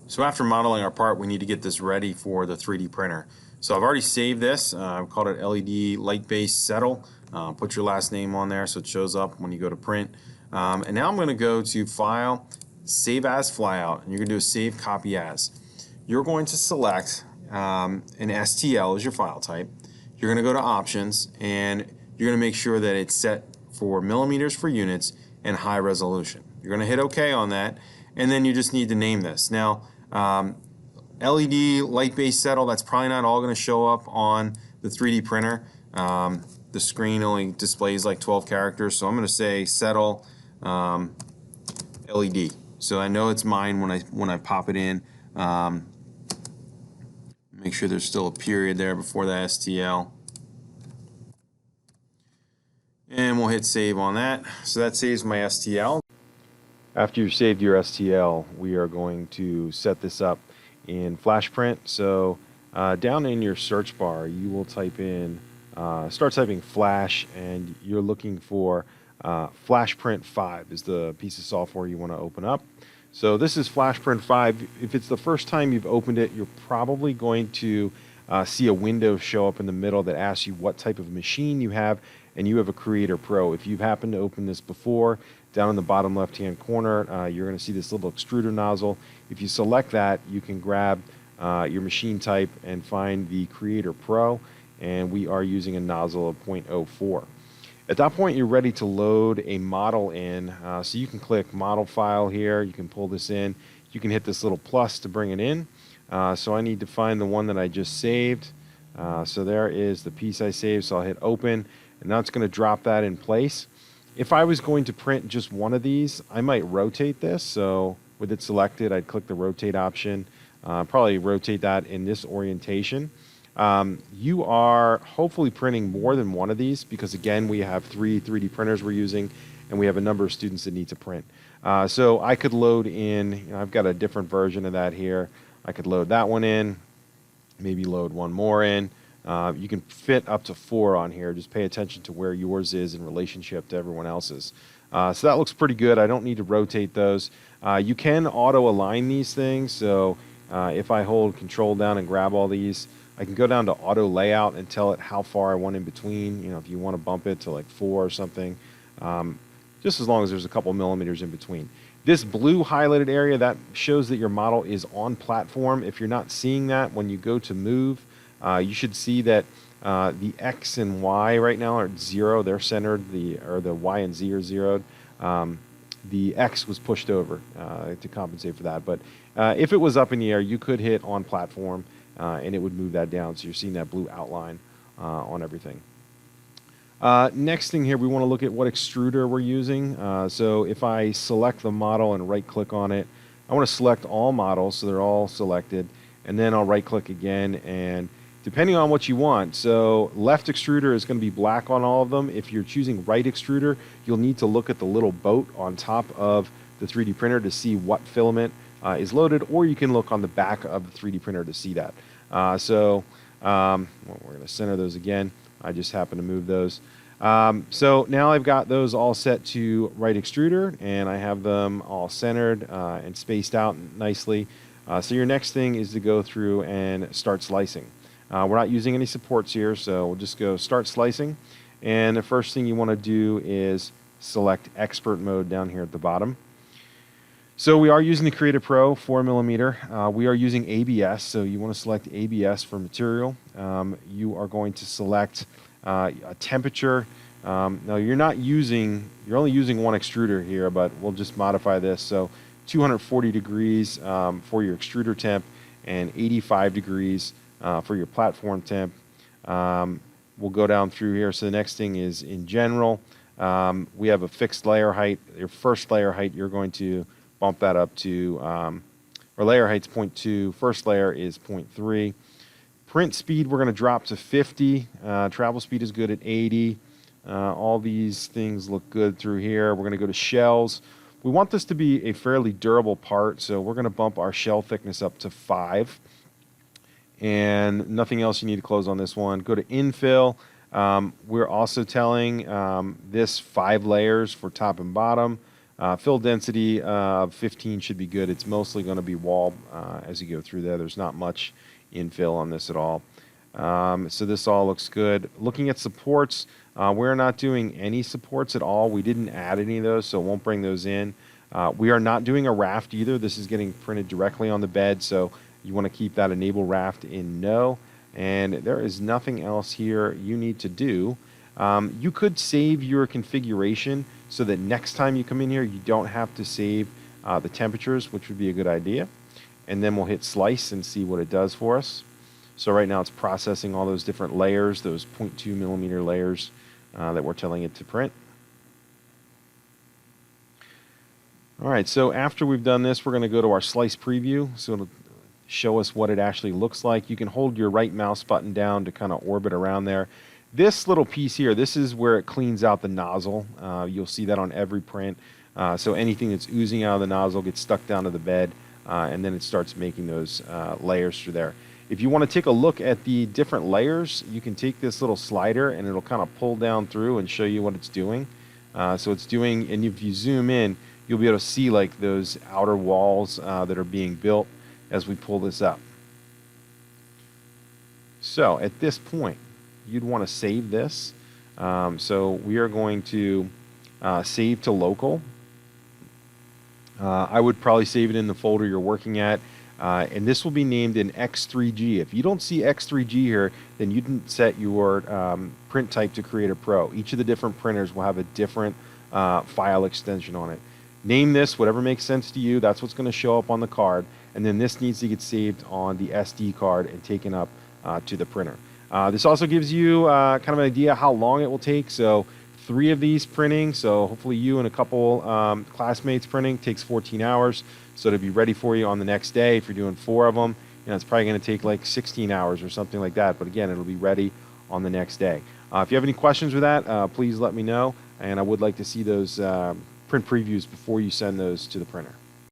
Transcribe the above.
So after modeling our part, we need to get this ready for the 3D printer. So I've already saved this. I've called it LED light-based settle. Put your last name on there so it shows up when you go to print. And now I'm going to go to File, Save As Flyout, and you're going to do a Save Copy As. You're going to select an STL as your file type. You're going to go to Options, and you're going to make sure that it's set for millimeters for units and high resolution. You're going to hit OK on that, and then you just need to name this. Now, LED light-based settle, that's probably not all going to show up on the 3D printer. The screen only displays like 12 characters, so I'm going to say settle LED. So I know it's mine when I pop it in. Make sure there's still a period there before the STL. And we'll hit save on that. So that saves my STL. After you've saved your STL, we are going to set this up in FlashPrint. So down in your search bar, you will type in, start typing Flash, and you're looking for FlashPrint 5 is the piece of software you want to open up. So this is FlashPrint 5. If it's the first time you've opened it, you're probably going to see a window show up in the middle that asks you what type of machine you have, and you have a Creator Pro. If you've happened to open this before, down in the bottom left-hand corner, you're going to see this little extruder nozzle. If you select that, you can grab your machine type and find the Creator Pro, and we are using a nozzle of 0.04. At that point, you're ready to load a model in. So you can click Model File here. You can pull this in. You can hit this little plus to bring it in. So I need to find the one that I just saved. So there is the piece I saved. So I'll hit Open, and that's going to drop that in place. If I was going to print just one of these, I might rotate this. So with it selected, I'd click the Rotate option. Probably rotate that in this orientation. You are hopefully printing more than one of these because, again, we have 3 3D printers we're using, and we have a number of students that need to print. So I could load in, I've got a different version of that here. I could load that one in, maybe load one more in. You can fit up to 4 on here. Just pay attention to where yours is in relationship to everyone else's. So that looks pretty good. I don't need to rotate those. You can auto-align these things. So if I hold Control down and grab all these, I can go down to Auto Layout and tell it how far I want in between. You know, if you want to bump it to like 4 or something, just as long as there's a couple millimeters in between. This blue highlighted area, that shows that your model is on platform. If you're not seeing that, when you go to move, you should see that the X and Y right now are at 0. They're centered, the Y and Z are zeroed. The X was pushed over to compensate for that. But if it was up in the air, you could hit on platform, and it would move that down. So you're seeing that blue outline on everything. Next thing here, we want to look at what extruder we're using. So if I select the model and right-click on it, I want to select all models so they're all selected, and then I'll right-click again, and depending on what you want, so left extruder is going to be black on all of them. If you're choosing right extruder, you'll need to look at the little boat on top of the 3D printer to see what filament is loaded, or you can look on the back of the 3D printer to see that. Well, we're going to center those again. I just happen to move those. So now I've got those all set to right extruder, and I have them all centered and spaced out nicely. So your next thing is to go through and start slicing. We're not using any supports here, so we'll just go start slicing. And the first thing you want to do is select expert mode down here at the bottom. So we are using the Creator Pro 4mm. We are using ABS, so you want to select ABS for material. You are going to select a temperature. Now you're only using one extruder here, but we'll just modify this. So 240 degrees for your extruder temp and 85 degrees for your platform temp. We'll go down through here. So the next thing is in general. We have a fixed layer height. Your first layer height, you're going to bump that up to, or layer height's 0.2. First layer is 0.3. Print speed, we're going to drop to 50. Travel speed is good at 80. All these things look good through here. We're going to go to shells. We want this to be a fairly durable part, so we're going to bump our shell thickness up to 5. And nothing else you need to close on this one. Go to infill. We're also telling this 5 layers for top and bottom. Fill density of 15 should be good. It's mostly going to be wall as you go through there. There's not much infill on this at all. So this all looks good. Looking at supports, we're not doing any supports at all. We didn't add any of those, so it won't bring those in. We are not doing a raft either. This is getting printed directly on the bed, so you want to keep that enable raft in no. And there is nothing else here you need to do. You could save your configuration so that next time you come in here, you don't have to save the temperatures, which would be a good idea. And then we'll hit slice and see what it does for us. So right now it's processing all those different layers, those 0.2 millimeter layers that we're telling it to print. All right, so after we've done this, we're going to go to our slice preview. So it'll show us what it actually looks like. You can hold your right mouse button down to kind of orbit around there. This little piece here, this is where it cleans out the nozzle. You'll see that on every print. So anything that's oozing out of the nozzle gets stuck down to the bed, and then it starts making those layers through there. If you want to take a look at the different layers, you can take this little slider and it'll kind of pull down through and show you what it's doing. So it's doing, and if you zoom in, you'll be able to see like those outer walls that are being built as we pull this up. So at this point, you'd want to save this. So we are going to save to local. I would probably save it in the folder you're working at. And this will be named in X3G. If you don't see X3G here, then you didn't set your print type to Creator Pro. Each of the different printers will have a different file extension on it. Name this whatever makes sense to you. That's what's going to show up on the card. And then this needs to get saved on the SD card and taken up to the printer. This also gives you kind of an idea how long it will take. So 3 of these printing, so hopefully you and a couple classmates printing takes 14 hours. So to be ready for you on the next day, if you're doing 4 of them, it's probably going to take like 16 hours or something like that. But again, it'll be ready on the next day. If you have any questions with that, please let me know. And I would like to see those print previews before you send those to the printer.